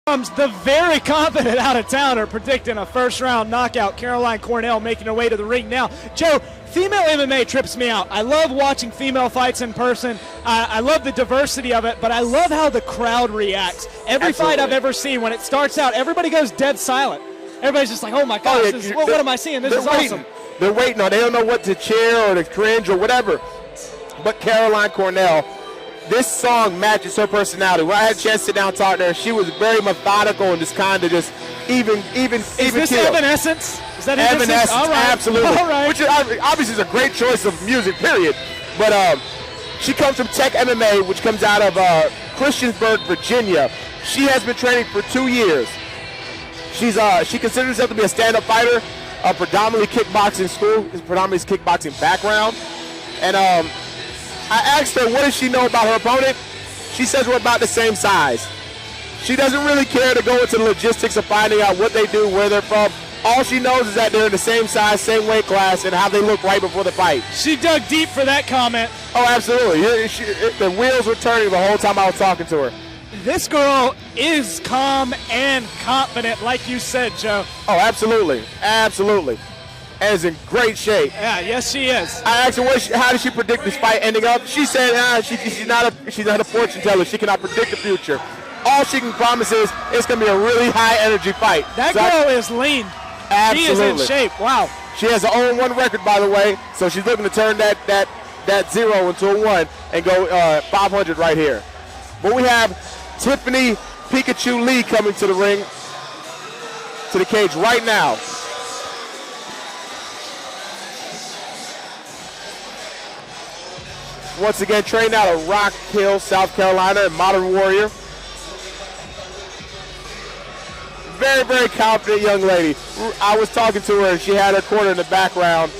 The very confident out-of-towner predicting a first-round knockout. Caroline Cornell making her way to the ring now. Joe, female MMA trips me out. I love watching female fights in person. I love the diversity of it, but I love how the crowd reacts. Every fight I've ever seen, when it starts out, everybody goes dead silent. Everybody's just like, oh my gosh, what am I seeing? This is awesome. They're waiting on, they don't know what to cheer or to cringe or whatever. But Caroline Cornell, this song matches her personality. When I had a chance to sit down and talk to her, she was very methodical and just kind of just even Is this killed. Evanescence? Is that Evanescence? All right. Absolutely. All right. Which obviously is a great choice of music, period. But she comes from Tech MMA, which comes out of Christiansburg, Virginia. She has been training for 2 years. She considers herself to be a stand-up fighter, predominantly kickboxing school, predominantly kickboxing background. And I asked her, what does she know about her opponent? She says we're about the same size. She doesn't really care to go into the logistics of finding out what they do, where they're from. All she knows is that they're in the same size, same weight class, and how they look right before the fight. She dug deep for that comment. Oh, absolutely. The wheels were turning the whole time I was talking to her. This girl is calm and confident, like you said, Joe. Oh, absolutely. Absolutely. And is in great shape. Yeah, yes, she is. I asked her, how does she predict this fight ending up? She said she's not a fortune teller. She cannot predict the future. All she can promise is it's going to be a really high-energy fight. That girl is lean. Absolutely. She is in shape. Wow. She has an 0-1 record, by the way, so she's looking to turn that 0 into a 1 and go 500 right here. But we have Tiffany Pikachu Lee coming to the ring, to the cage right now. Once again, trained out of Rock Hill, South Carolina, and Modern Warrior. Very, very confident young lady. I was talking to her, and she had her corner in the background,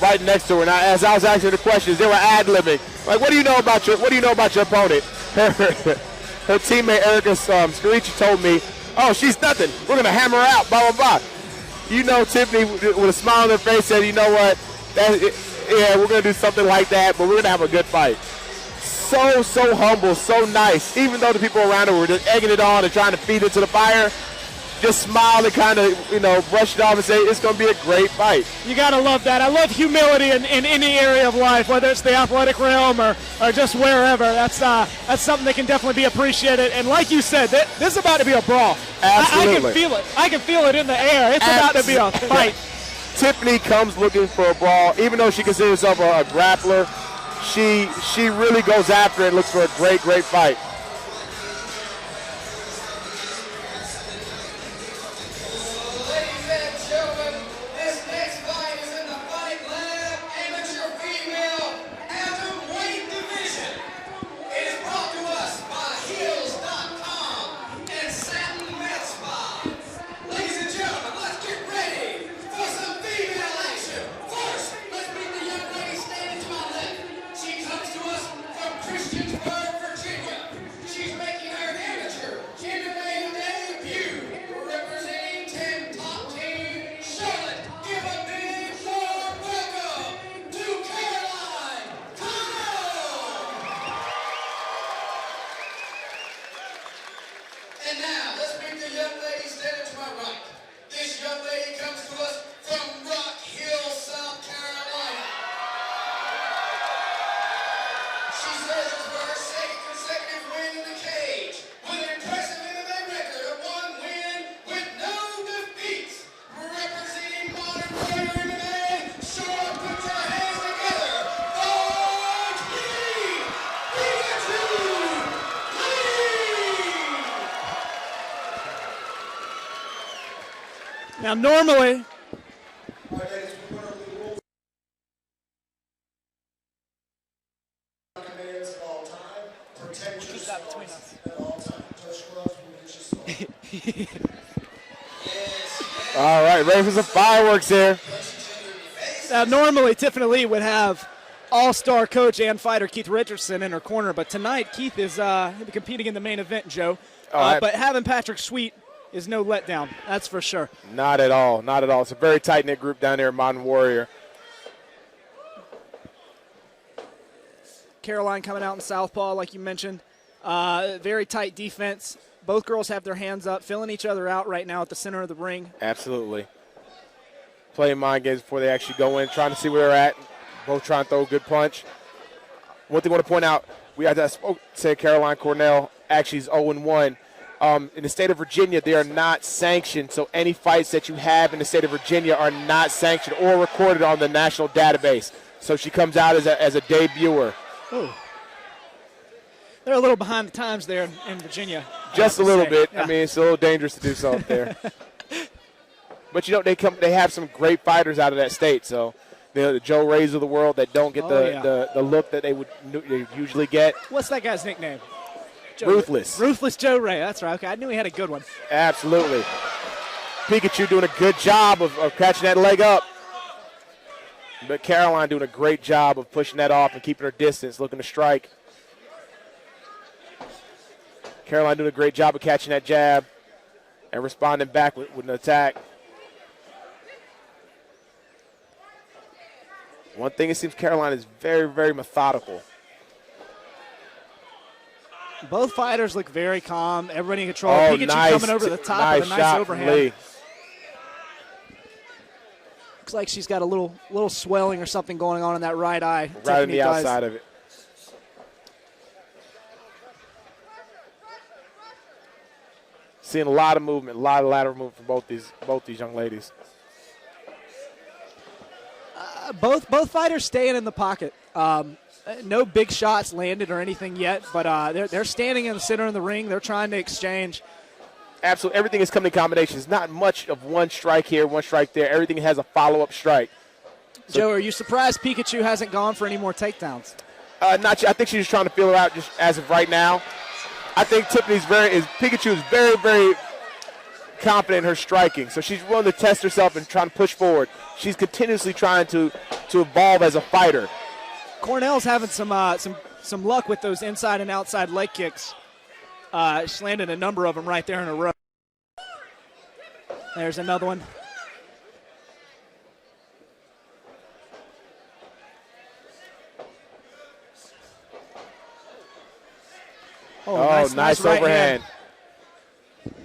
right next to her. And as I was asking her the questions, they were ad-libbing. Like, what do you know about your opponent? Her teammate Erica Scarici told me, "Oh, she's nothing. We're gonna hammer her out." Blah blah blah. You know, Tiffany with a smile on her face said, "You know what? Yeah, we're going to do something like that, but we're going to have a good fight." So humble, so nice. Even though the people around her were just egging it on and trying to feed into the fire, just smiled and kind of, brushed it off and say, it's going to be a great fight. You got to love that. I love humility in any area of life, whether it's the athletic realm or just wherever. That's something that can definitely be appreciated. And like you said, this is about to be a brawl. Absolutely. I can feel it. I can feel it in the air. It's about to be a fight. Tiffany comes looking for a brawl. Even though she considers herself a grappler, she really goes after it and looks for a great, great fight. Ladies and gentlemen, this next fight is in the Fight Lab Amateur Female Atomweight Division. It is brought to us by Heels.com and Satin Med Spa. Ladies and gentlemen, let's get ready for some female action. First, let's meet the young lady standing to my left. She comes to us from Christiansburg, Virginia. She's making her amateur MMA debut, representing 10 Top Team Charlotte. Give a big warm welcome to Caroline Cornell. And now, let's meet the young lady standing to my right. This young lady comes to us from Rock Hill, South Carolina. She says it's for her second consecutive win in the cage, with an impressive MMA record of 1 win with no defeats. Representing Modern Warrior MMA, show up, put your hands together for Tiffany Pikachu Lee. Now, normally, commands at all time. Protect yourself at all time. Touch gloves when you get your sword. All right, ready for some fireworks here. now normally Tiffany Lee would have all-star coach and fighter Keith Richardson in her corner, but tonight Keith is he'll be competing in the main event, Joe. But having Patrick Sweet is no letdown, that's for sure. Not at all, not at all. It's a very tight-knit group down there at Modern Warrior. Caroline coming out in southpaw, like you mentioned. Very tight defense. Both girls have their hands up, filling each other out right now at the center of the ring. Absolutely. Playing mind games before they actually go in, trying to see where they're at. Both trying to throw a good punch. One thing I want to point out, we had spoke to Caroline Cornell, actually is 0-1. In the state of Virginia, they are not sanctioned, so any fights that you have in the state of Virginia are not sanctioned or recorded on the national database. So she comes out as a debuter. Ooh. They're a little behind the times there in Virginia. Just a little bit. Yeah. I mean, it's a little dangerous to do so up there. But, they have some great fighters out of that state. So, the Joe Rays of the world that don't get the look that they would usually get. What's that guy's nickname? Ruthless. Ruthless Joe Ray. That's right. Okay, I knew he had a good one. Absolutely. Pikachu doing a good job of catching that leg up. But Caroline doing a great job of pushing that off and keeping her distance, looking to strike. Caroline doing a great job of catching that jab and responding back with an attack. One thing, it seems Caroline is very, very methodical. Both fighters look very calm. Everybody in control. Oh, Pikachu nice, coming over the top with a nice overhand. Lee. Looks like she's got a little swelling or something going on in that right eye. Right on the outside of it. Seeing a lot of movement, a lot of lateral movement from both these young ladies. Both fighters staying in the pocket. No big shots landed or anything yet, but they're standing in the center of the ring. They're trying to exchange. Absolutely, everything is coming in combinations. Not much of one strike here, one strike there. Everything has a follow-up strike. So, Joe, are you surprised Pikachu hasn't gone for any more takedowns? Not. I think she's just trying to feel her out just as of right now. I think Pikachu is very, very confident in her striking, so she's willing to test herself and trying to push forward. She's continuously trying to evolve as a fighter. Cornell's having some luck with those inside and outside leg kicks. She's landed a number of them right there in a row. There's another one. Oh, nice right overhand. hand.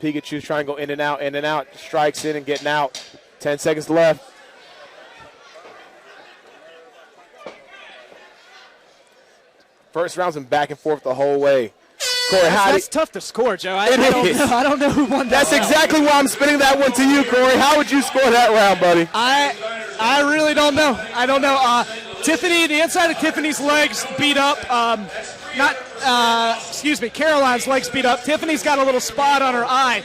Pikachu's trying to go in and out, strikes in and getting out. 10 seconds left. First round's been back and forth the whole way. Corey, that's tough to score, Joe. I don't know who won that. That's exactly why I'm spinning that one to you, Corey. How would you score that round, buddy? I really don't know. I don't know. Tiffany, the inside of Tiffany's legs beat up. Caroline's legs beat up. Tiffany's got a little spot on her eye.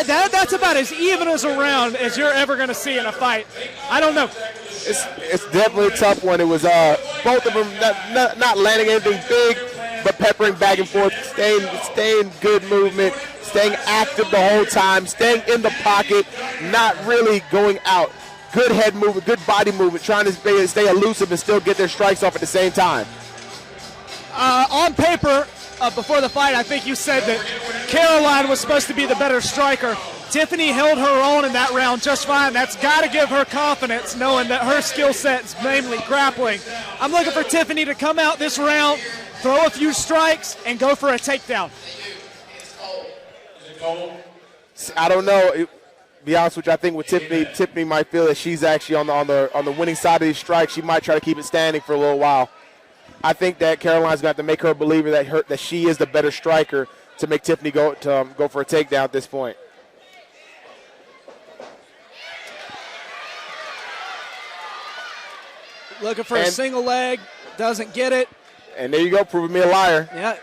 That's about as even as a round as you're ever going to see in a fight. I don't know. It's definitely a tough one. It was both of them not landing anything big, but peppering back and forth, staying good movement, staying active the whole time, staying in the pocket, not really going out. Good head movement, good body movement, trying to stay elusive and still get their strikes off at the same time. On paper, before the fight, I think you said that Caroline was supposed to be the better striker. Tiffany held her own in that round just fine. That's got to give her confidence, knowing that her skill set is mainly grappling. I'm looking for Tiffany to come out this round, throw a few strikes, and go for a takedown. I don't know. Be honest with you, I think with Tiffany might feel that she's actually on the winning side of these strikes. She might try to keep it standing for a little while. I think that Caroline's going to have to make her a believer that she is the better striker to make Tiffany go for a takedown at this point. Looking for a single leg, doesn't get it. And there you go, proving me a liar. Yeah,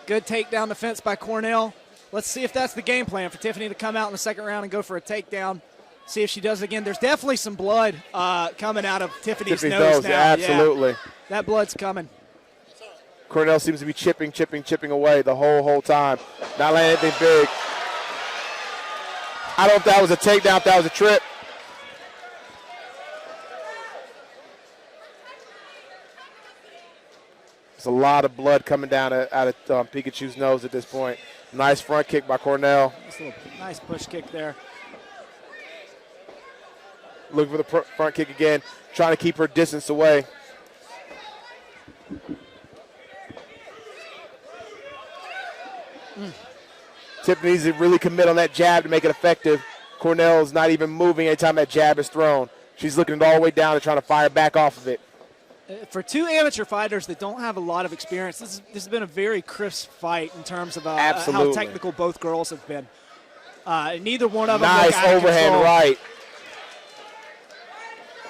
good takedown defense by Cornell. Let's see if that's the game plan for Tiffany to come out in the second round and go for a takedown. See if she does it again. There's definitely some blood coming out of Tiffany's nose now. Absolutely. Yeah, that blood's coming. Cornell seems to be chipping away the whole time. Not landing anything big. I don't know if that was a takedown, if that was a trip. There's a lot of blood coming down out of Pikachu's nose at this point. Nice front kick by Cornell. Nice push kick there. Looking for the front kick again, trying to keep her distance away. Tiffany needs to really commit on that jab to make it effective. Cornell's not even moving anytime that jab is thrown. She's looking all the way down and trying to fire back off of it. For two amateur fighters that don't have a lot of experience, this has been a very crisp fight in terms of how technical both girls have been. Neither one of them look nice out of overhand control. right.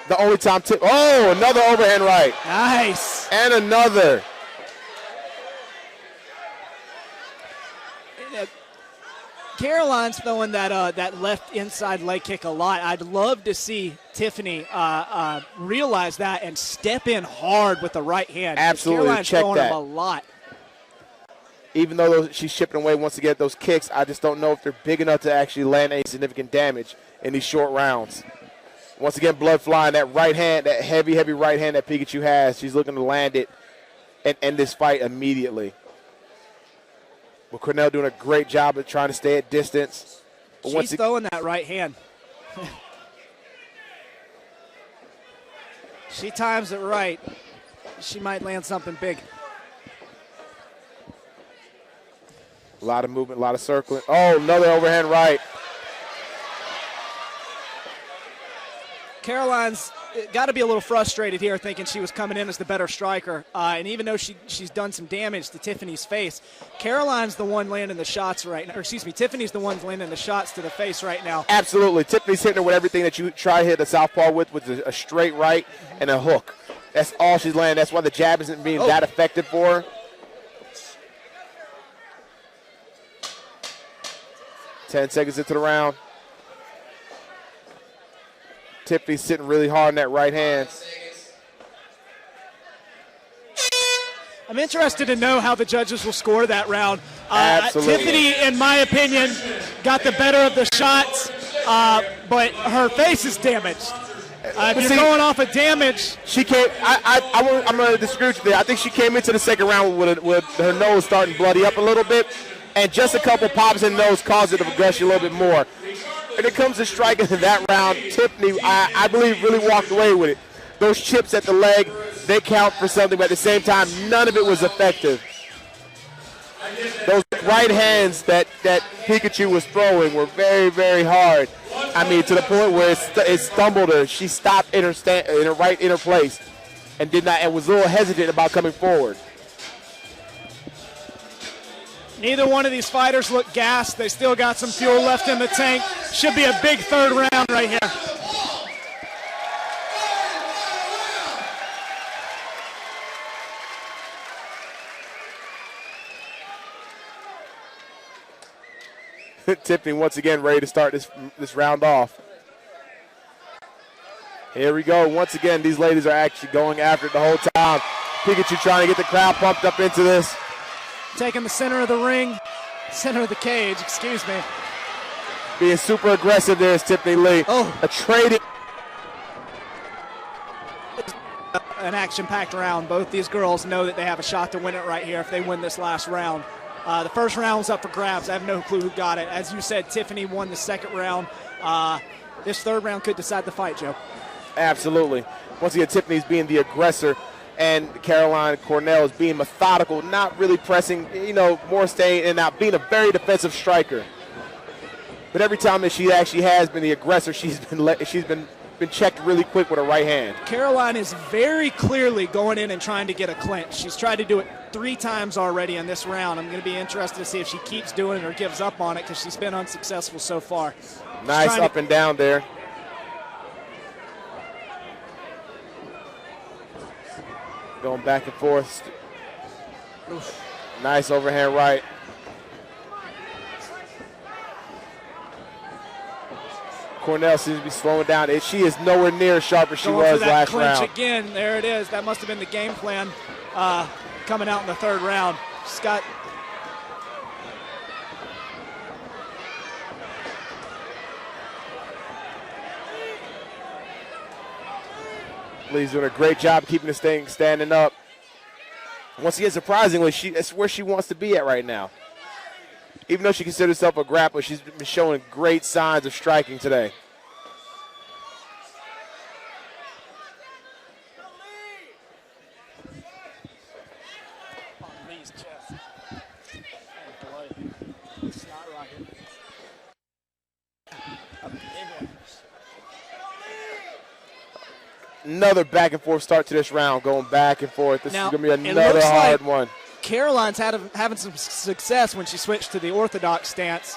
The only time another overhand right. Nice. And another. Caroline's throwing that left inside leg kick a lot. I'd love to see Tiffany realize that and step in hard with the right hand. Absolutely, Caroline's check throwing that. them a lot. Even though she's chipping away once to get those kicks, I just don't know if they're big enough to actually land any significant damage in these short rounds. Once again, blood flying. That right hand, that heavy, heavy right hand that Pikachu has, she's looking to land it and end this fight immediately. But Cornell doing a great job of trying to stay at distance. But She's throwing that right hand. She times it right. She might land something big. A lot of movement, a lot of circling. Oh, another overhand right. Caroline's got to be a little frustrated here, thinking she was coming in as the better striker. And even though she's done some damage to Tiffany's face, Caroline's the one landing the shots right now. Or excuse me, Tiffany's the one landing the shots to the face right now. Absolutely. Tiffany's hitting her with everything that you try to hit the southpaw with a straight right and a hook. That's all she's landing. That's why the jab isn't being that effective for her. Ten seconds into the round. Tiffany's sitting really hard on that right hand. I'm interested to know how the judges will score that round. Absolutely. Tiffany, in my opinion, got the better of the shots, but her face is damaged. If you're going off of damage, she came. I'm going to disagree with you there. I think she came into the second round with her nose starting bloody up a little bit, and just a couple pops in the nose caused it to progress a little bit more. When it comes to striking in that round, Tiffany, I believe, really walked away with it. Those chips at the leg, they count for something, but at the same time, none of it was effective. Those right hands that Pikachu was throwing were very, very hard. I mean, to the point where it stumbled her. She stopped in her right inner place and was a little hesitant about coming forward. neither one of these fighters look gassed. They still got some fuel left in the tank. Should be a big third round right here. Tiffany once again ready to start this round off. Here we go. Once again, these ladies are actually going after it the whole time. Pikachu trying to get the crowd pumped up into this. Taking the center of the ring, center of the cage, excuse me. Being super aggressive there is Tiffany Lee. Oh. A trading. An action-packed round. Both these girls know that they have a shot to win it right here if they win this last round. The first round was up for grabs. I have no clue who got it. As you said, Tiffany won the second round. This third round could decide the fight, Joe. Absolutely. Once again, Tiffany's being the aggressor, and Caroline Cornell is being methodical, not really pressing, more staying and out, being a very defensive striker. But every time that she actually has been the aggressor, she's been checked really quick with her right hand. Caroline is very clearly going in and trying to get a clinch. She's tried to do it 3 times already in this round. I'm going to be interested to see if she keeps doing it or gives up on it because she's been unsuccessful so far. Nice up and down there. Going back and forth. Oof. Nice overhand right. Cornell seems to be slowing down. She is nowhere near as sharp as she was last round. Again, there it is. That must have been the game plan coming out in the third round. She's got. Lee's doing a great job keeping this thing standing up. Once again, surprisingly, that's where she wants to be at right now. Even though she considers herself a grappler, she's been showing great signs of striking today. Another back and forth start to this round, going back and forth. This Now, is going to be it another looks hard like one. Caroline's having some success when she switched to the orthodox stance.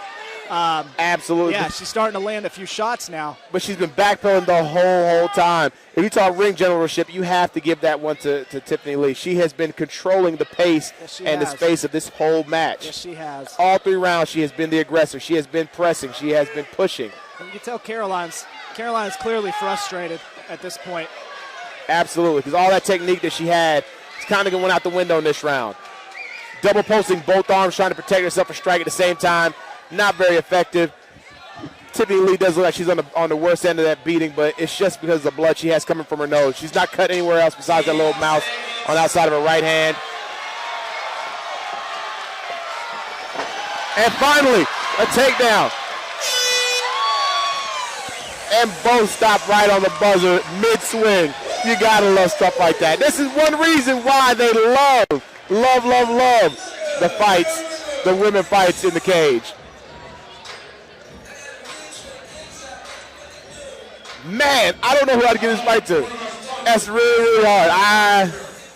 Absolutely. Yeah, she's starting to land a few shots now. But she's been backpedaling the whole time. If you talk ring generalship, you have to give that one to Tiffany Lee. She has been controlling the pace and the space of this whole match. Yes, she has. All 3 rounds, she has been the aggressor. She has been pressing. She has been pushing. And you can tell Caroline's clearly frustrated at this point. Absolutely, because all that technique that she had is kind of went out the window in this round. Double posting both arms, trying to protect herself and strike at the same time. Not very effective. Tiffany Lee does look like she's on the worst end of that beating, but it's just because of the blood she has coming from her nose. She's not cut anywhere else besides that little mouth on the outside of her right hand. And finally, a takedown. And both stop right on the buzzer mid-swing. You gotta love stuff like that. This is one reason why they love the fights, the women fights in the cage. Man, I don't know who I'd give this fight to. That's really hard.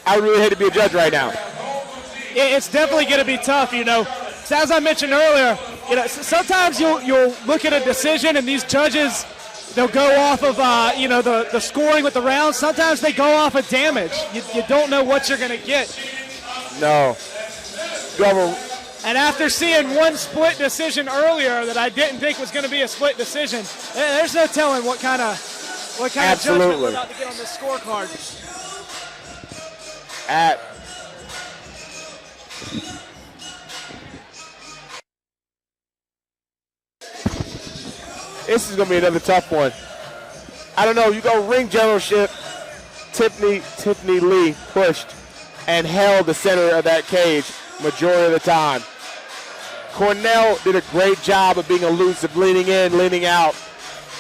I really hate to be a judge right now. It's definitely going to be tough, So as I mentioned earlier, sometimes you'll look at a decision and these judges, they'll go off of the scoring with the rounds. Sometimes they go off of damage. You don't know what you're going to get. No. And after seeing one split decision earlier that I didn't think was going to be a split decision, there's no telling what kind of judgment we're about to get on this scorecard. This is going to be another tough one. I don't know. You go ring generalship. Tiffany Lee pushed and held the center of that cage majority of the time. Cornell did a great job of being elusive, leaning in, leaning out,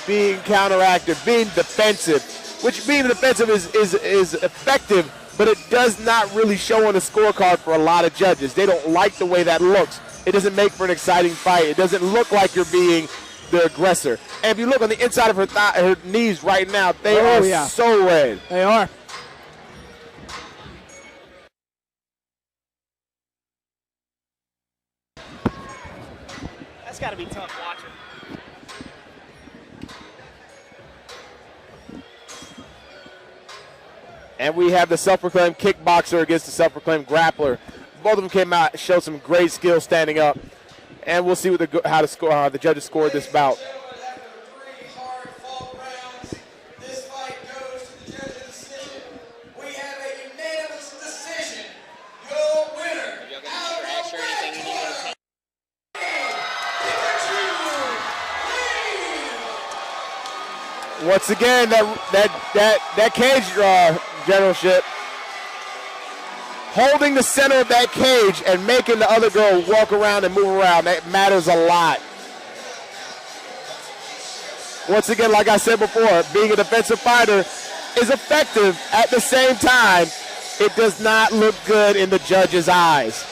being counteractive, being defensive, which being defensive is effective, but it does not really show on the scorecard for a lot of judges. They don't like the way that looks. It doesn't make for an exciting fight. It doesn't look like you're being the aggressor. And if you look on the inside of her knees right now, they are so red. They are. That's got to be tough watching. And we have the self-proclaimed kickboxer against the self-proclaimed grappler. Both of them came out, showed some great skill standing up. And we'll see how the judges scored this bout. Once again, that cage generalship, holding the center of that cage and making the other girl walk around and move around, that matters a lot. Once again, like I said before, being a defensive fighter is effective. At the same time, it does not look good in the judge's eyes.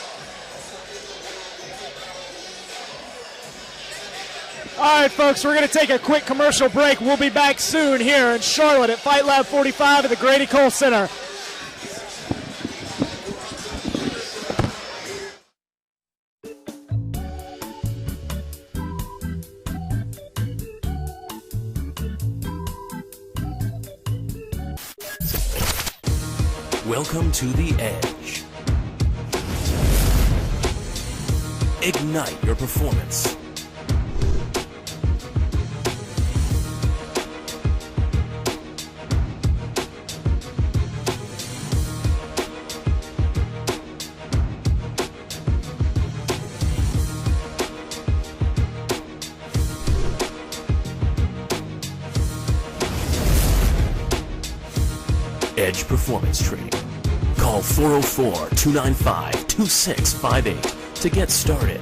All right, folks, we're going to take a quick commercial break. We'll be back soon here in Charlotte at Fight Lab 45 at the Grady Cole Center. Welcome to The Edge. Ignite your performance. Edge Performance Training. Call 404-295-2658 to get started.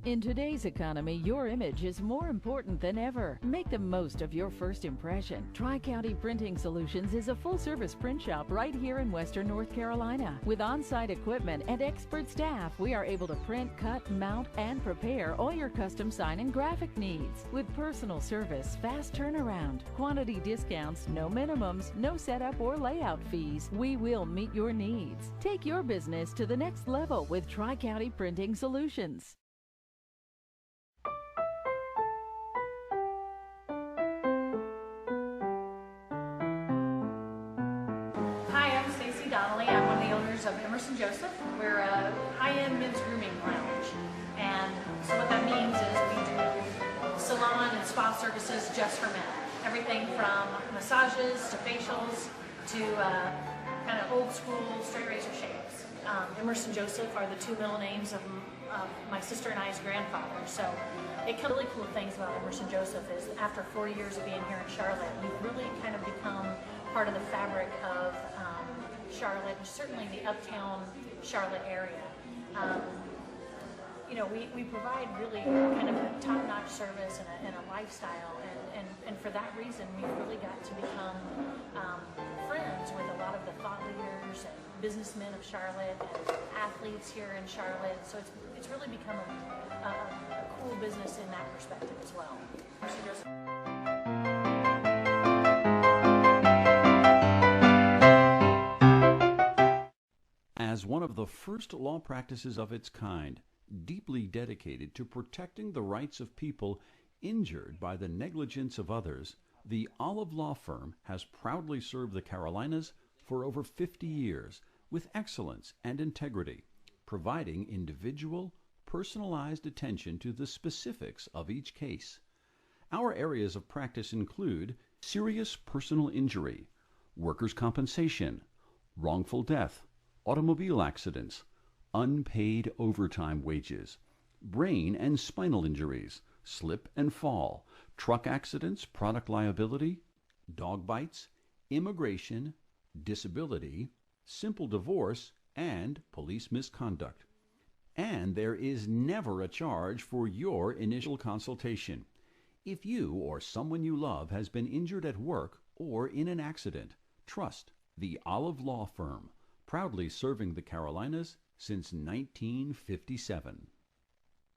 In today's economy, your image is more important than ever. Make the most of your first impression. Tri-County Printing Solutions is a full-service print shop right here in Western North Carolina. With on-site equipment and expert staff, we are able to print, cut, mount, and prepare all your custom sign and graphic needs. With personal service, fast turnaround, quantity discounts, no minimums, no setup or layout fees, we will meet your needs. Take your business to the next level with Tri-County Printing Solutions. I'm one of the owners of Emerson Joseph. We're a high-end men's grooming lounge. And so what that means is we do salon and spa services just for men. Everything from massages to facials to kind of old school straight razor shaves. Emerson Joseph are the two middle names of my sister and I's grandfather. So really cool things about Emerson Joseph is after 4 years of being here in Charlotte, we've really kind of become part of the fabric of Charlotte, and certainly the uptown Charlotte area. You know, we provide really kind of a top-notch service and a lifestyle, and for that reason, we've really got to become friends with a lot of the thought leaders and businessmen of Charlotte and athletes here in Charlotte. So it's really become a cool business in that perspective as well. As one of the first law practices of its kind, deeply dedicated to protecting the rights of people injured by the negligence of others, the Olive Law Firm has proudly served the Carolinas for over 50 years with excellence and integrity, providing individual, personalized attention to the specifics of each case. Our areas of practice include serious personal injury, workers' compensation, wrongful death, automobile accidents, unpaid overtime wages, brain and spinal injuries, slip and fall, truck accidents, product liability, dog bites, immigration, disability, simple divorce, and police misconduct. And there is never a charge for your initial consultation. If you or someone you love has been injured at work or in an accident, trust the Olive Law Firm, proudly serving the Carolinas since 1957.